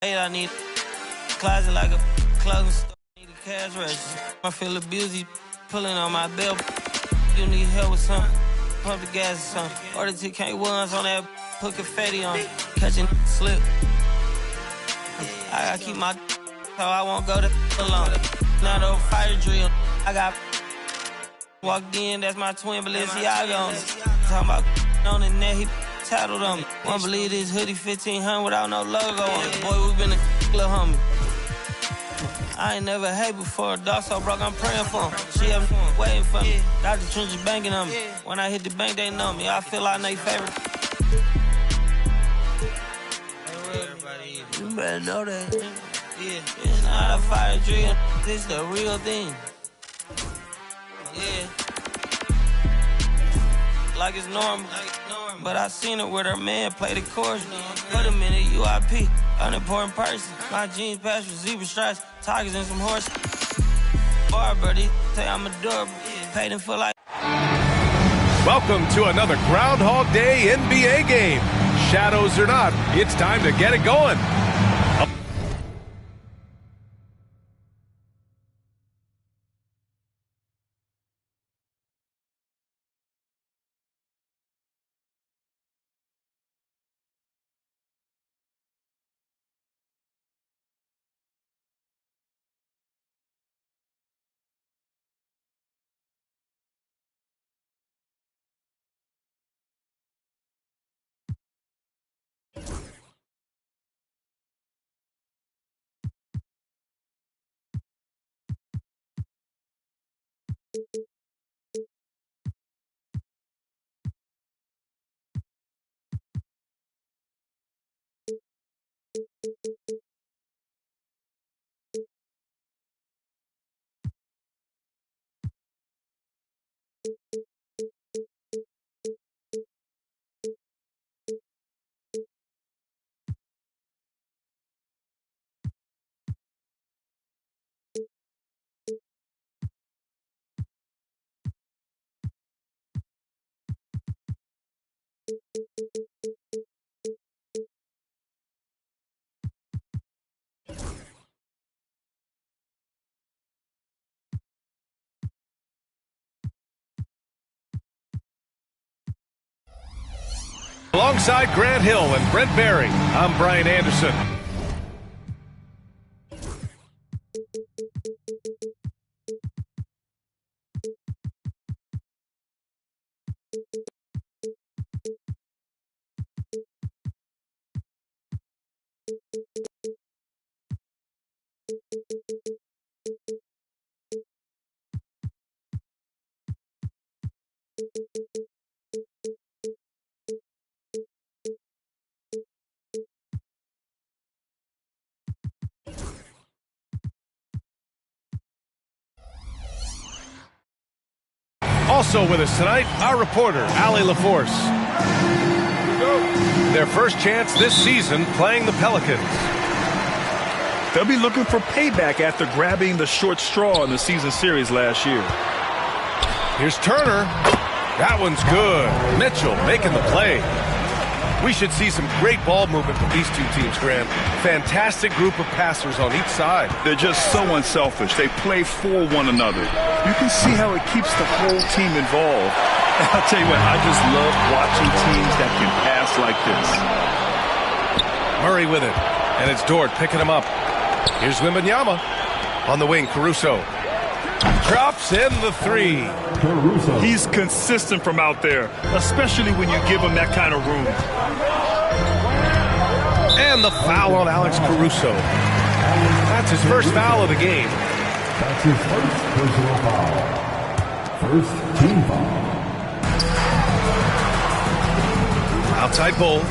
I need a closet like a clothing store. I need a cash register. I feel abused, pulling on my belt. You need help with something, pump the gas or something. Order 2K1s on that, put confetti on it. Catching slip. I gotta keep my so I won't go to alone. Nardo425 drill. I got walked in, that's my twin Balenciaga on it. Talking about on the net, he tattled on me. Won't believe this hoodie 1500 without no logo on it. Boy, we been a little homie. I ain't never hate before. Dog so broke, I'm praying for him. She up waiting for me. Dr. Trench banking on me. When I hit the bank, they know me. I feel like they favorite. You better know that. Yeah, it's not a fire drill. This the real thing. Yeah. Like it's normal. But I seen her with her man play the chorus. Put him in a UIP, unimportant person. My jeans patched with zebra stripes, tigers and some horses. Barber, they say I'm adorable. Paid him for like. Welcome to another Groundhog Day NBA game. Shadows or not, it's time to get it going. Alongside Grant Hill and Brent Barry, I'm Brian Anderson. Also with us tonight, our reporter, Allie LaForce. Their first chance this season playing the Pelicans. They'll be looking for payback after grabbing the short straw in the season series last year. Here's Turner. That one's good. Mitchell making the play. We should see some great ball movement from these two teams, Grant. Fantastic group of passers on each side. They're just so unselfish. They play for one another. You can see how it keeps the whole team involved. And I'll tell you what, I just love watching teams that can pass like this. Murray with it. And it's Dort picking him up. Here's Wembanyama. On the wing, Caruso. Drops in the three. He's consistent from out there, especially when you give him that kind of room. And the foul on Alex Caruso. That's his first foul of the game. That's his first personal foul. First team foul. Outside Bull.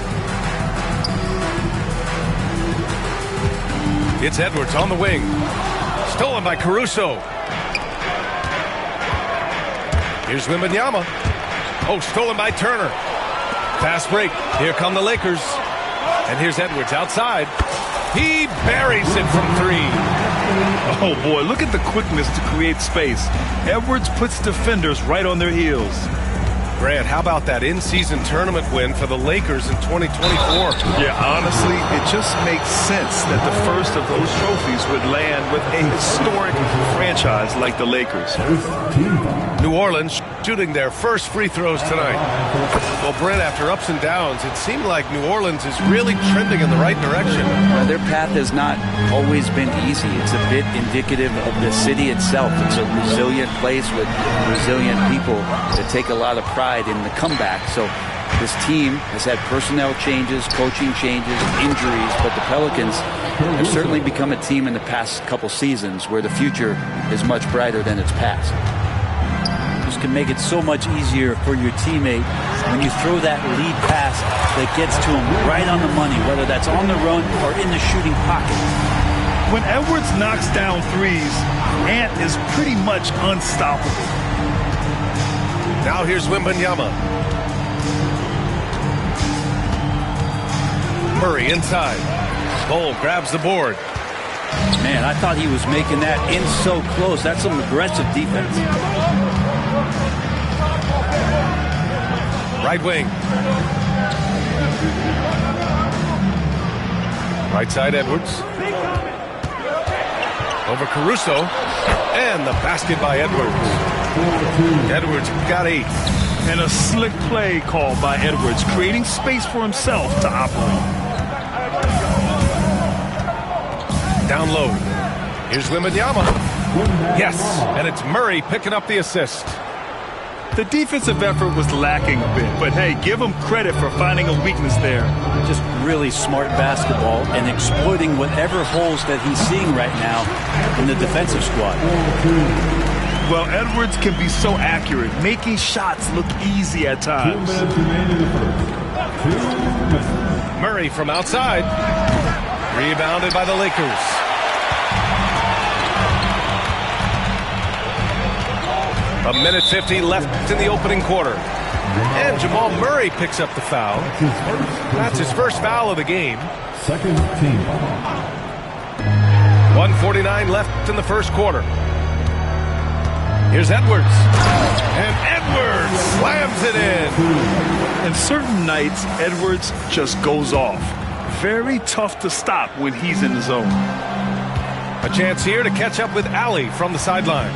It's Edwards on the wing. Stolen by Caruso. Here's Wembanyama. Oh, stolen by Turner. Fast break. Here come the Lakers. And here's Edwards outside. He buries it from three. Oh, boy, look at the quickness to create space. Edwards puts defenders right on their heels. Grant, how about that in-season tournament win for the Lakers in 2024? Yeah, honestly, it just makes sense that the first of those trophies would land with a historic franchise like the Lakers. New Orleans shooting their first free throws tonight. Well, Brent, after ups and downs, it seemed like New Orleans is really trending in the right direction. Their path has not always been easy. It's a bit indicative of the city itself. It's a resilient place with resilient people that take a lot of pride in the comeback. So this team has had personnel changes, coaching changes, injuries, but the Pelicans have certainly become a team in the past couple seasons where the future is much brighter than its past. This can make it so much easier for your teammate when you throw that lead pass that gets to him right on the money, whether that's on the run or in the shooting pocket. When Edwards knocks down threes, Ant is pretty much unstoppable. Now here's Wembanyama. Murray inside. Cole grabs the board. Man, I thought he was making that in so close. That's some aggressive defense. Right wing. Right side Edwards. Over Caruso. And the basket by Edwards. Edwards got 8. And a slick play called by Edwards, creating space for himself to operate. Down low. Here's Wembanyama. Yes, and it's Murray picking up the assist. The defensive effort was lacking a bit, but hey, give him credit for finding a weakness there. Just really smart basketball and exploiting whatever holes that he's seeing right now in the defensive squad. Well, Edwards can be so accurate, making shots look easy at times. Murray from outside. Rebounded by the Lakers. A minute 50 left in the opening quarter. And Jamal Murray picks up the foul. That's his first foul of the game. Second team. 1:49 left in the first quarter. Here's Edwards. And Edwards slams it in. And certain nights, Edwards just goes off. Very tough to stop when he's in the zone. A chance here to catch up with Allie from the sideline.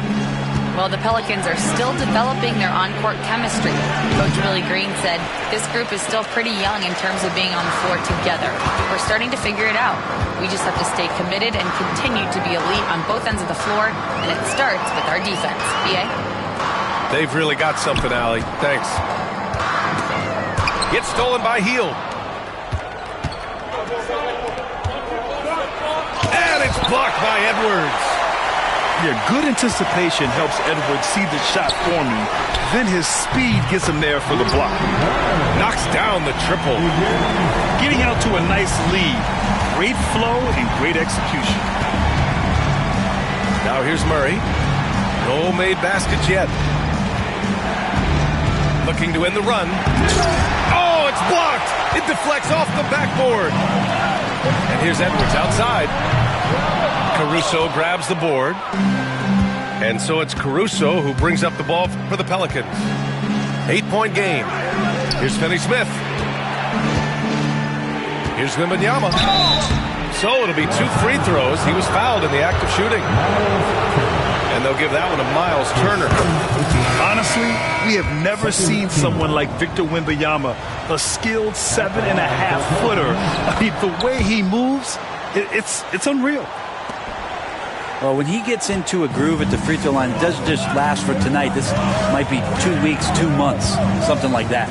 Well, the Pelicans are still developing their on-court chemistry. Coach Willie Green said this group is still pretty young in terms of being on the floor together. We're starting to figure it out. We just have to stay committed and continue to be elite on both ends of the floor, and it starts with our defense. B.A.? They've really got something, Allie. Thanks. Gets stolen by Hield. And it's blocked by Edwards. Yeah, good anticipation helps Edwards see the shot forming. Then his speed gets him there for the block. Knocks down the triple. Getting out to a nice lead. Great flow and great execution. Now here's Murray. No made baskets yet. Looking to end the run. Oh, it's blocked. It deflects off the backboard. And here's Edwards outside. Caruso grabs the board. And so it's Caruso who brings up the ball for the Pelicans. 8-point game. Here's Finney-Smith. Here's Wembanyama. So it'll be 2 free throws. He was fouled in the act of shooting. And they'll give that one to Miles Turner. Honestly, we have never seen someone like Victor Wembanyama, a skilled 7.5-footer. I mean, the way he moves, it's unreal. Well, when he gets into a groove at the free throw line, it doesn't just last for tonight. This might be 2 weeks, 2 months, something like that.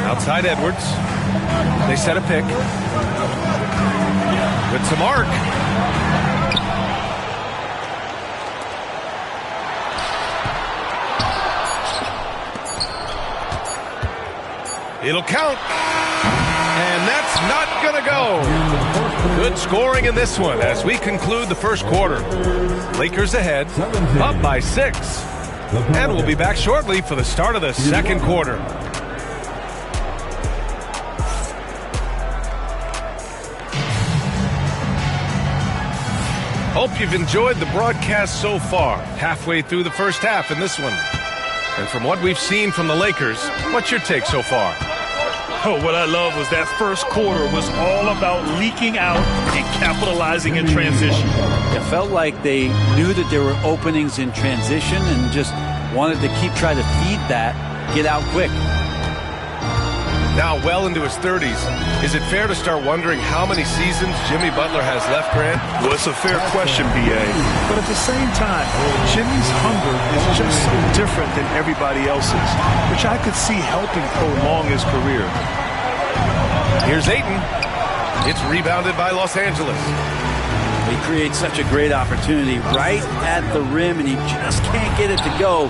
Outside Edwards. They set a pick. With some arc. It'll count. And that's not going to go. Good scoring in this one as we conclude the first quarter. Lakers ahead, up by 6. And we'll be back shortly for the start of the second quarter. Hope you've enjoyed the broadcast so far. Halfway through the first half in this one. And from what we've seen from the Lakers, what's your take so far? Oh, what I love was that first quarter was all about leaking out and capitalizing in transition. It felt like they knew that there were openings in transition and just wanted to keep trying to feed that, get out quick. Now well into his 30s, is it fair to start wondering how many seasons Jimmy Butler has left, Grant? Well, it's a fair question, B.A. But at the same time, Jimmy's hunger is just so different than everybody else's, which I could see helping prolong his career. Here's Ayton. It's rebounded by Los Angeles. He creates such a great opportunity right at the rim, and he just can't get it to go.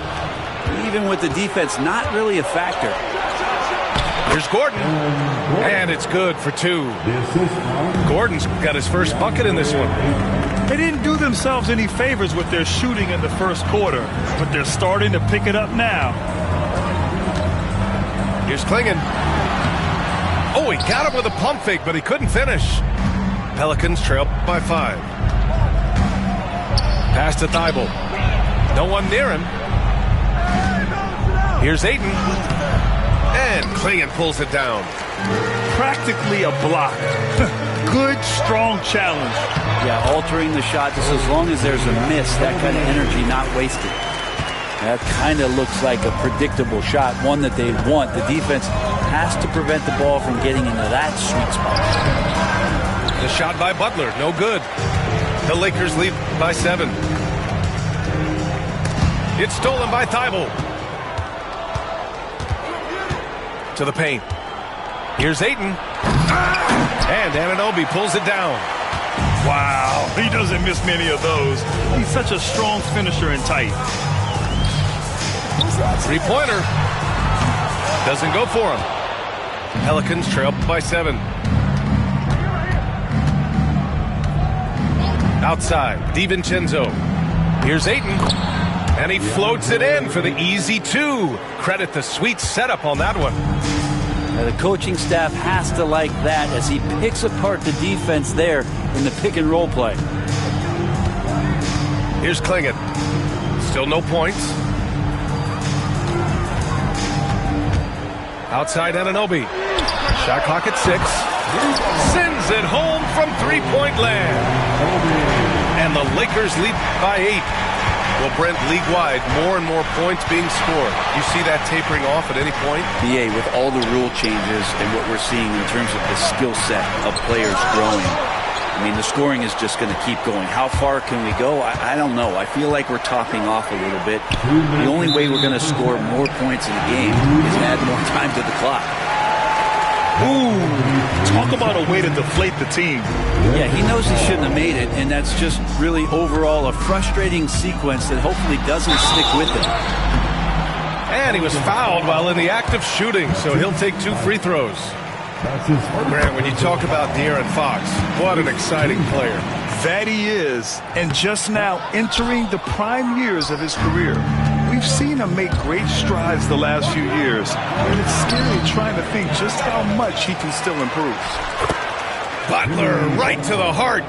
Even with the defense not really a factor. Here's Gordon, and it's good for two. Gordon's got his first bucket in this one. They didn't do themselves any favors with their shooting in the first quarter, but they're starting to pick it up now. Here's Klingon. Oh, he got him with a pump fake, but he couldn't finish. Pelicans trail by 5. Pass to Thibault. No one near him. Here's Ayton. And Klingon pulls it down. Practically a block. Good, strong challenge. Yeah, altering the shot just as long as there's a miss, that kind of energy not wasted. That kind of looks like a predictable shot, one that they want. The defense has to prevent the ball from getting into that sweet spot. The shot by Butler, no good. The Lakers lead by 7. It's stolen by Thibault. To the paint. Here's Ayton. And Anunoby pulls it down. Wow, he doesn't miss many of those. He's such a strong finisher and tight. Three-pointer. Doesn't go for him. Pelicans trail by 7. Outside, DiVincenzo. Here's Ayton. And he floats it in for the easy 2. Credit the sweet setup on that one. Now the coaching staff has to like that as he picks apart the defense there in the pick and roll play. Here's Klingon. Still no points. Outside Anunoby. Shot clock at 6. Sends it home from three-point land. And the Lakers lead by 8. Well, Brent, league-wide, more and more points being scored. You see that tapering off at any point? BA, with all the rule changes and what we're seeing in terms of the skill set of players growing, I mean, the scoring is just going to keep going. How far can we go? I don't know. I feel like we're topping off a little bit. The only way we're going to score more points in the game is add more time to the clock. Ooh, talk about a way to deflate the team. Yeah, he knows he shouldn't have made it, and that's just really overall a frustrating sequence that hopefully doesn't stick with him. And he was fouled while in the act of shooting, so he'll take 2 free throws. Grant, when you talk about De'Aaron Fox, what an exciting player. That he is, and just now entering the prime years of his career. We've seen him make great strides the last few years, and it's scary trying to think just how much he can still improve. Butler right to the heart.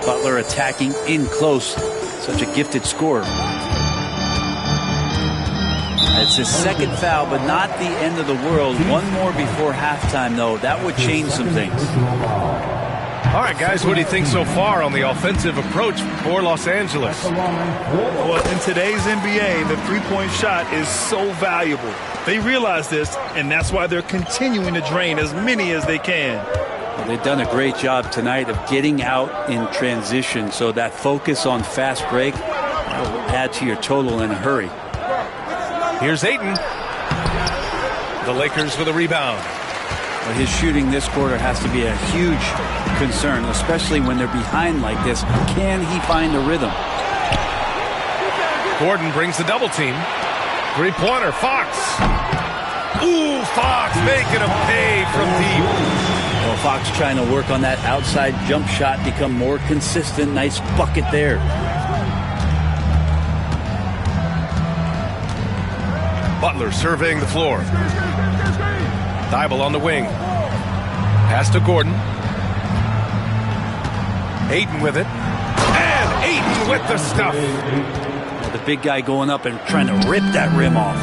Butler attacking in close. Such a gifted scorer. It's his second foul, but not the end of the world. One more before halftime, though. That would change some things. All right, guys, what do you think so far on the offensive approach for Los Angeles? Well, in today's NBA, the three-point shot is so valuable. They realize this, and that's why they're continuing to drain as many as they can. Well, they've done a great job tonight of getting out in transition, so that focus on fast break will add to your total in a hurry. Here's Ayton. The Lakers with a rebound. Well, his shooting this quarter has to be a huge concern, especially when they're behind like this. Can he find a rhythm? Gordon brings the double team. Three-pointer, Fox. Ooh, Fox making him pay from deep. Well, Fox trying to work on that outside jump shot, become more consistent. Nice bucket there. Butler surveying the floor. Thibault on the wing. Pass to Gordon. Ayton with it. And Ayton with the stuff. The big guy going up and trying to rip that rim off.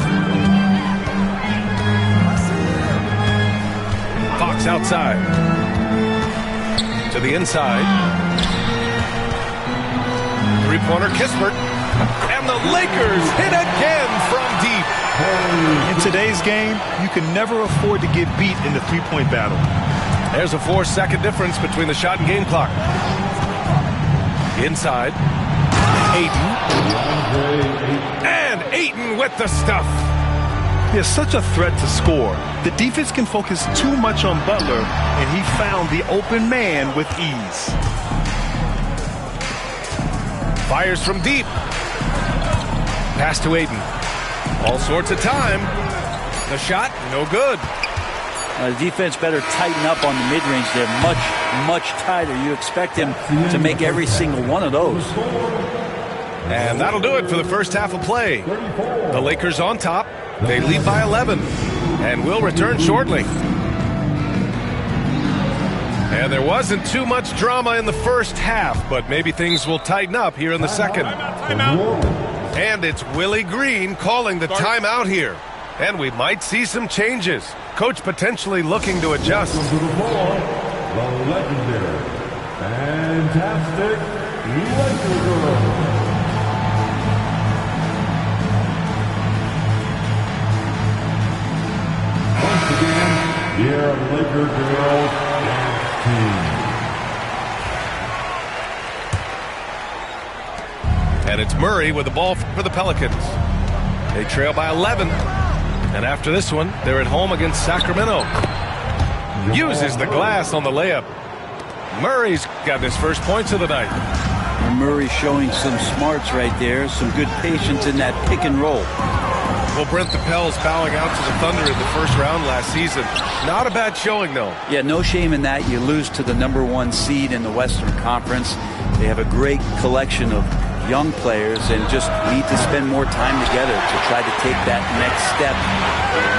fakes outside. To the inside. Three-pointer Kispert. And the Lakers hit again from deep. In today's game, you can never afford to get beat in the three-point battle. There's a 4-second difference between the shot and game clock. Inside. Ayton. And Ayton with the stuff. He such a threat to score. The defense can focus too much on Butler, and he found the open man with ease. Fires from deep. Pass to Ayton. All sorts of time. The shot, no good. The defense better tighten up on the mid-range. They're much, much tighter. You expect him to make every single one of those. And that'll do it for the first half of play. The Lakers on top. They lead by 11. And will return shortly. And there wasn't too much drama in the first half, but maybe things will tighten up here in the second. And it's Willie Green calling the timeout here. And we might see some changes. Coach potentially looking to adjust. The legendary, fantastic Lakers. Once again, dear Laker girls and team. And it's Murray with the ball for the Pelicans. They trail by 11. And after this one, they're at home against Sacramento. Uses the glass on the layup. Murray's gotten his first points of the night. And Murray showing some smarts right there, some good patience in that pick and roll. Well, Brent, the Pels bowing out to the Thunder in the first round last season. Not a bad showing, though. Yeah, no shame in that. You lose to the #1 seed in the Western Conference. They have a great collection of young players and just need to spend more time together to try to take that next step.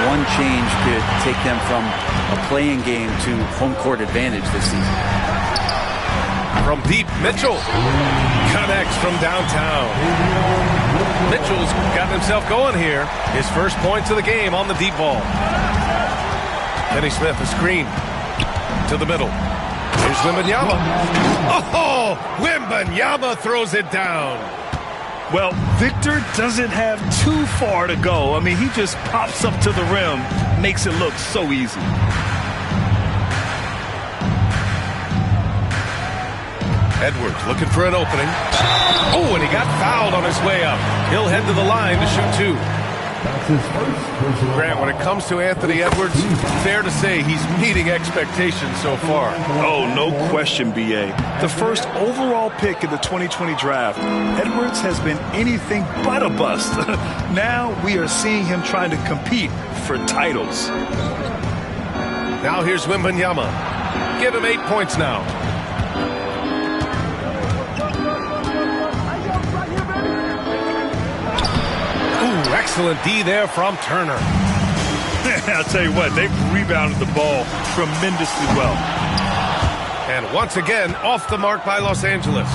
One change could take them from a playing game to home court advantage this season. From deep, Mitchell connects from downtown. Mitchell's got himself going here. His first points of the game on the deep ball. Kenny Smith, a screen to the middle. Here's Wembanyama. Oh, Wembanyama throws it down. Well, Victor doesn't have too far to go. I mean, he just pops up to the rim, makes it look so easy. Edwards looking for an opening. Oh, and he got fouled on his way up. He'll head to the line to shoot two. Grant, when it comes to Anthony Edwards, fair to say he's meeting expectations so far. Oh, no question, B.A. The first overall pick in the 2020 draft, Edwards has been anything but a bust. Now we are seeing him trying to compete for titles. Now here's Wembanyama. Give him 8 points now. Excellent D there from Turner. I'll tell you what, they've rebounded the ball tremendously well. And once again, off the mark by Los Angeles.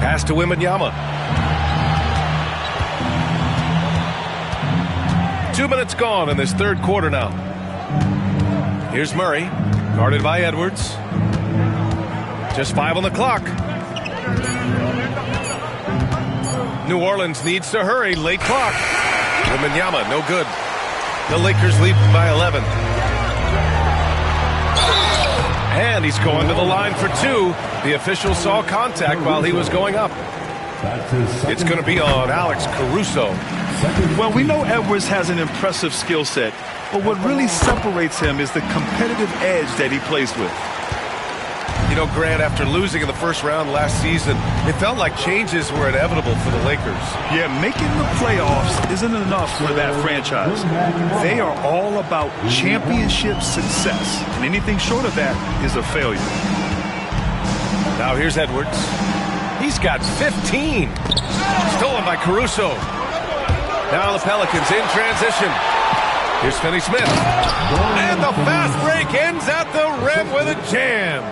Pass to Wembanyama. 2 minutes gone in this third quarter now. Here's Murray, guarded by Edwards. Just 5 on the clock. New Orleans needs to hurry. Late clock. Wembanyama, no good. The Lakers lead by 11. And he's going to the line for two. The official saw contact while he was going up. It's going to be on Alex Caruso. Well, we know Edwards has an impressive skill set, but what really separates him is the competitive edge that he plays with. You know, Grant, after losing in the first round last season, it felt like changes were inevitable for the Lakers. Yeah, making the playoffs isn't enough for that franchise. They are all about championship success, and anything short of that is a failure. Now here's Edwards. He's got 15. Stolen by Caruso. Now the Pelicans in transition. Here's Finney Smith. And the fast break ends at the rim with a jam.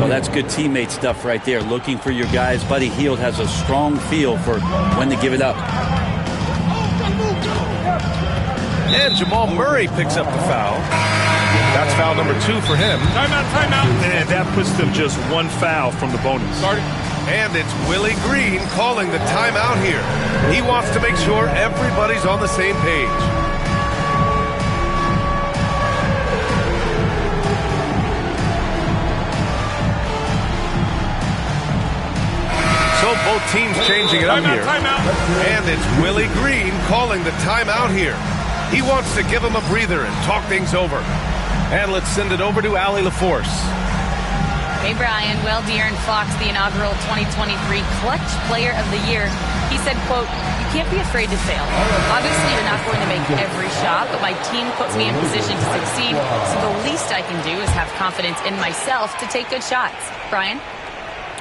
Well, that's good teammate stuff right there. Looking for your guys. Buddy Hield has a strong feel for when to give it up. And Jamal Murray picks up the foul. That's foul number 2 for him. Timeout. And that puts them just 1 foul from the bonus. And it's Willie Green calling the timeout here. He wants to make sure everybody's on the same page. So both teams changing it up here. And it's Willie Green calling the timeout here. He wants to give him a breather and talk things over. And let's send it over to Allie LaForce. Hey, Brian. Well, De'Aaron Fox, the inaugural 2023 Clutch Player of the Year, he said, quote, "You can't be afraid to fail. Obviously, you're not going to make every shot, but my team puts me in position to succeed, so the least I can do is have confidence in myself to take good shots." Brian?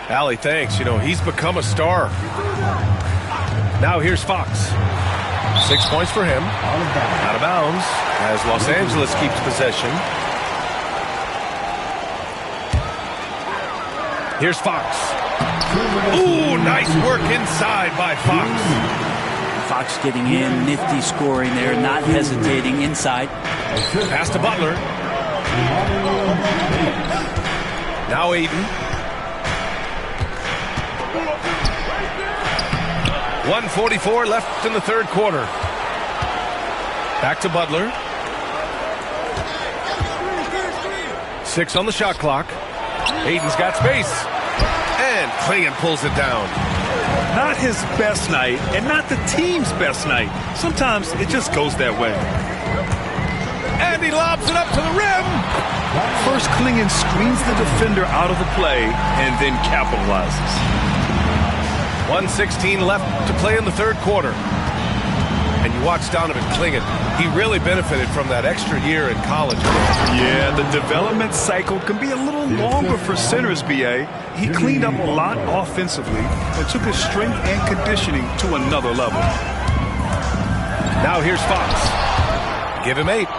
Allie, thanks. You know, he's become a star. Now here's Fox. 6 points for him. Out of bounds as Los Angeles keeps possession. Here's Fox. Ooh, nice work inside by Fox. Fox getting in, nifty scoring there, not hesitating inside. Pass to Butler. Now Ayton. 1:44 left in the third quarter. Back to Butler. 6 on the shot clock. Ayton's got space. And Klingon pulls it down. Not his best night, and not the team's best night. Sometimes it just goes that way. And he lobs it up to the rim. First, Klingon screens the defender out of the play and then capitalizes. 1:16 left to play in the third quarter. And you watch Donovan Klingon. He really benefited from that extra year in college. Yeah, the development cycle can be a little longer for centers, B.A. He cleaned up a lot offensively and took his strength and conditioning to another level. Now here's Fox. Give him 8.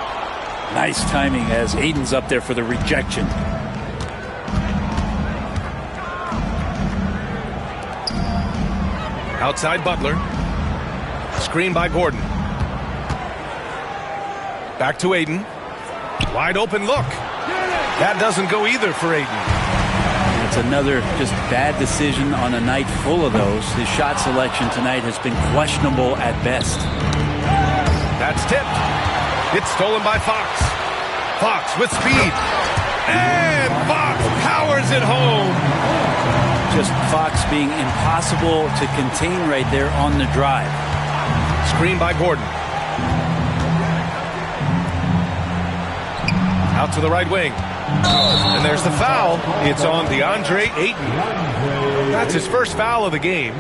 Nice timing as Ayton's up there for the rejection. Outside Butler. Screen by Gordon. Back to Ayton. Wide open look. That doesn't go either for Ayton. It's another just bad decision on a night full of those. His shot selection tonight has been questionable at best. That's tipped. It's stolen by Fox. Fox with speed. And Fox powers it home. Just Fox being impossible to contain right there on the drive. Screen by Gordon. Out to the right wing. And there's the foul. It's on DeAndre Ayton. That's his first foul of the game.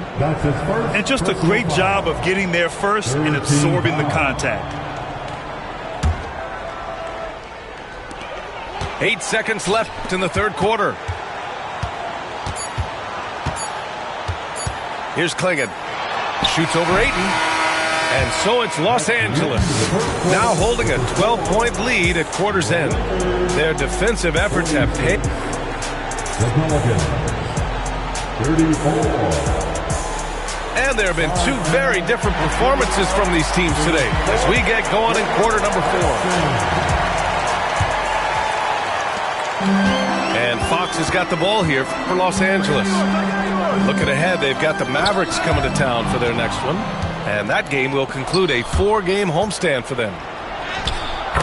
And just a great job of getting there first and absorbing the contact. 8 seconds left in the third quarter. Here's Klingon. Shoots over Ayton. And so it's Los Angeles, now holding a 12-point lead at quarter's end. Their defensive efforts have paid. The Pelicans, 34. And there have been 2 very different performances from these teams today as we get going in quarter number 4. And Fox has got the ball here for Los Angeles. Looking ahead, they've got the Mavericks coming to town for their next one. And that game will conclude a 4-game homestand for them.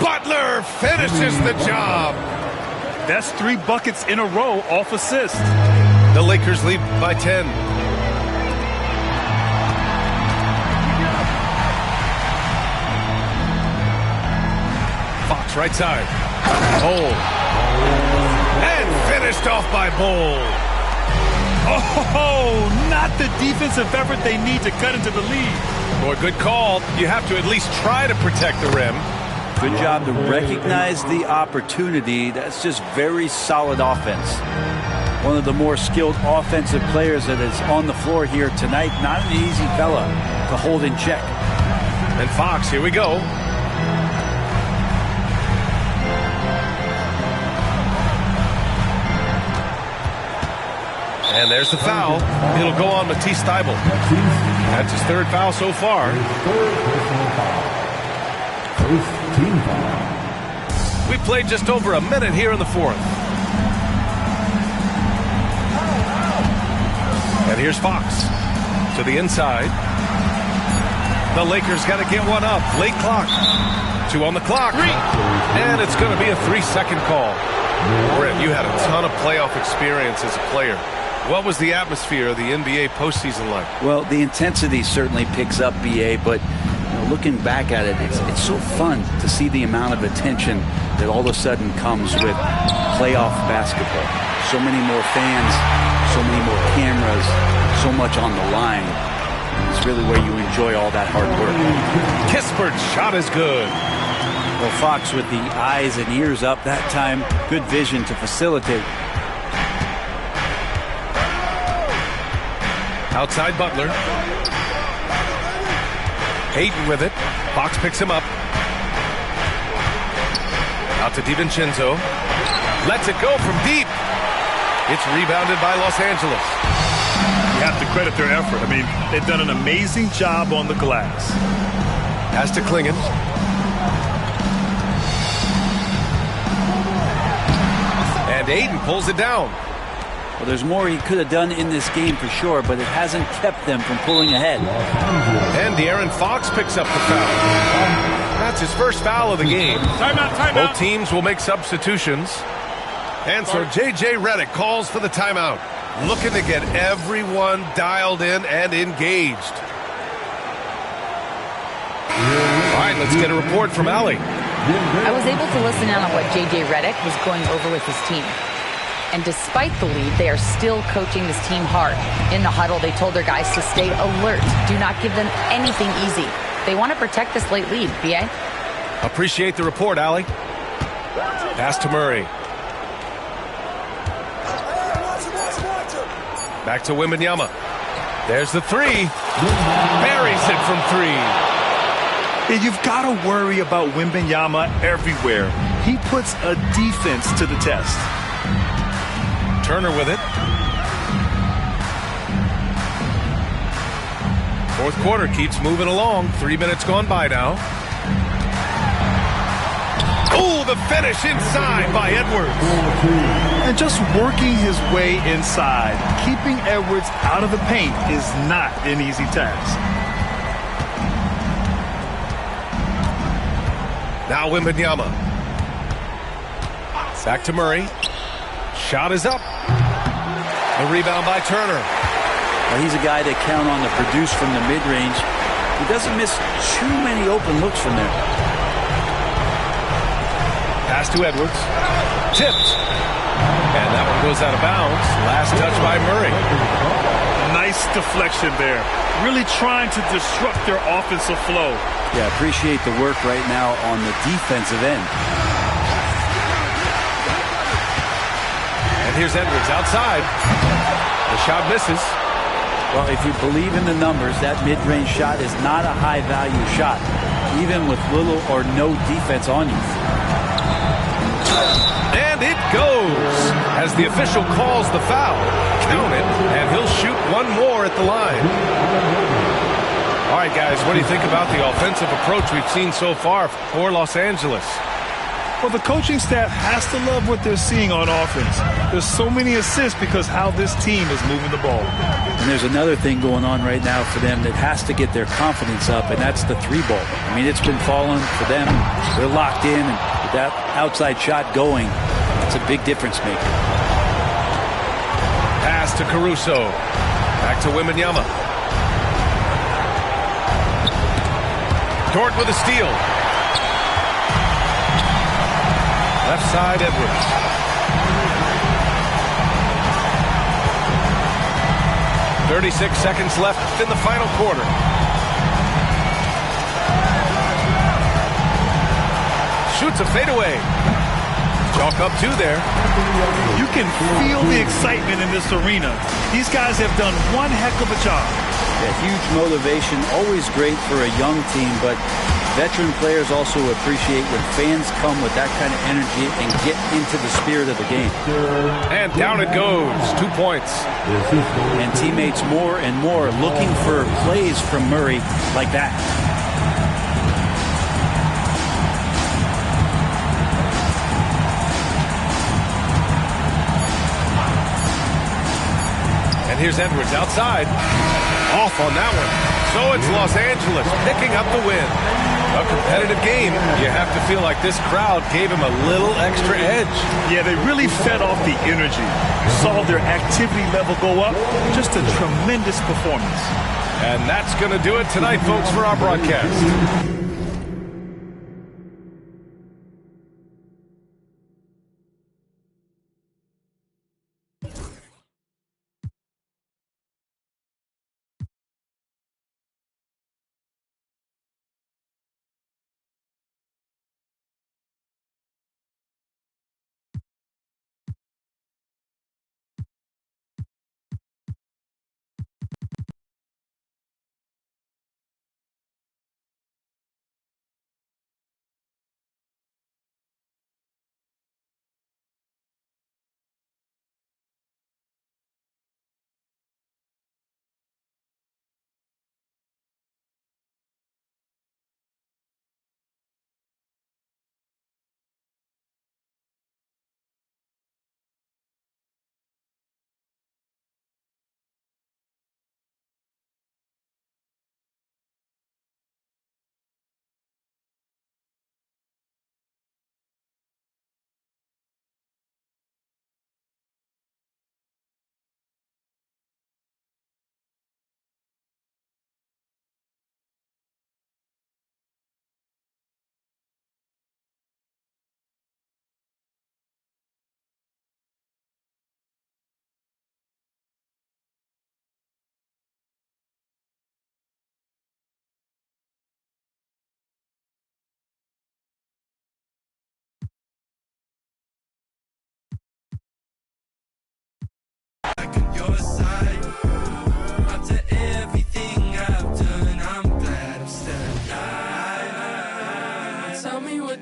Butler finishes the job. That's 3 buckets in a row off assist. The Lakers lead by 10. Fox right side. Bol. And finished off by Bol. Oh, not the defensive effort they need to cut into the lead. Boy, good call. You have to at least try to protect the rim. Good job to recognize the opportunity. That's just very solid offense. One of the more skilled offensive players that is on the floor here tonight. Not an easy fella to hold in check. And Fox, here we go. And there's the foul. It'll go on Matisse Thybulle. That's his 3rd foul so far. First team foul. We played just over a minute here in the fourth. And here's Fox to the inside. The Lakers got to get one up. Late clock. 2 on the clock. And it's going to be a 3-second call. Brent, you had a ton of playoff experience as a player. What was the atmosphere of the NBA postseason like? Well, the intensity certainly picks up, BA, but looking back at it, it's so fun to see the amount of attention that all of a sudden comes with playoff basketball. So many more fans, so many more cameras, so much on the line. It's really where you enjoy all that hard work. Kispert's shot is good. Well, Fox with the eyes and ears up that time. Good vision to facilitate. Outside Butler. Hayden with it. Fox picks him up. Out to DiVincenzo. Lets it go from deep. It's rebounded by Los Angeles. You have to credit their effort. I mean, they've done an amazing job on the glass. Has to Klingon. And Aiden pulls it down. Well, there's more he could have done in this game for sure, but it hasn't kept them from pulling ahead. And De'Aaron Fox picks up the foul. That's his first foul of the game. Timeout. Both teams will make substitutions. And so J.J. Redick calls for the timeout, looking to get everyone dialed in and engaged. All right, let's get a report from Allie. I was able to listen in on what J.J. Redick was going over with his team. And despite the lead, they are still coaching this team hard. In the huddle, they told their guys to stay alert. Do not give them anything easy. They want to protect this late lead, B.A. Appreciate the report, Allie. Pass to Murray. Back to Wembanyama. There's the three. Buries it from three. And you've got to worry about Wembanyama everywhere. He puts a defense to the test. Turner with it. Fourth quarter keeps moving along. 3 minutes gone by now. Oh, the finish inside by Edwards. And just working his way inside, keeping Edwards out of the paint is not an easy task. Now Wembanyama. Back to Murray. Shot is up. A rebound by Turner. Well, he's a guy they count on to produce from the mid-range. He doesn't miss too many open looks from there. Pass to Edwards. Tipped. And that one goes out of bounds. Last touch by Murray. Nice deflection there. Really trying to disrupt their offensive flow. Yeah, appreciate the work right now on the defensive end. And here's Edwards outside. The shot misses. Well, if you believe in the numbers, that mid-range shot is not a high-value shot, even with little or no defense on you. And it goes as the official calls the foul. Count it, and he'll shoot one more at the line. All right, guys, what do you think about the offensive approach we've seen so far for Los Angeles? Well, the coaching staff has to love what they're seeing on offense. There's so many assists because how this team is moving the ball. And there's another thing going on right now for them that has to get their confidence up, and that's the three ball. I mean, it's been falling for them. They're locked in, and with that outside shot going, it's a big difference maker. Pass to Caruso. Back to Wembanyama. Dort with a steal. Left side, Edwards. "36 seconds left in the final quarter. Shoots a fadeaway. Chalk up two there. You can feel the excitement in this arena. These guys have done one heck of a job. Yeah, huge motivation, always great for a young team, but veteran players also appreciate when fans come with that kind of energy and get into the spirit of the game. And down it goes. 2 points. And teammates more and more looking for plays from Murray like that. And here's Edwards outside. Off on that one. So it's Los Angeles picking up the win. A competitive game. You have to feel like this crowd gave him a little extra edge. Yeah, they really fed off the energy. Saw their activity level go up. Just a tremendous performance. And that's going to do it tonight, folks, for our broadcast.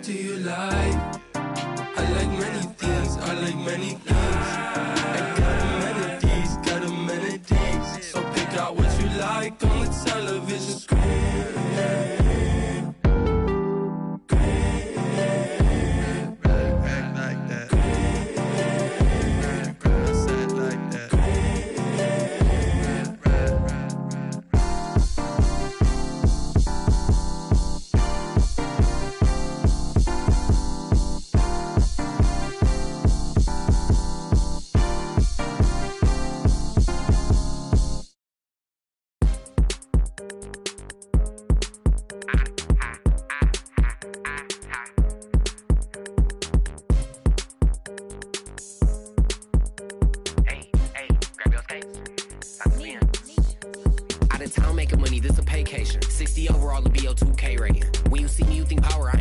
Do you like? I like many things. I like many things. I got amenities. So pick out what you like on the television screen. Out of town making money, this a paycation. 60 overall, the BO2K rating. When you see me, you think power.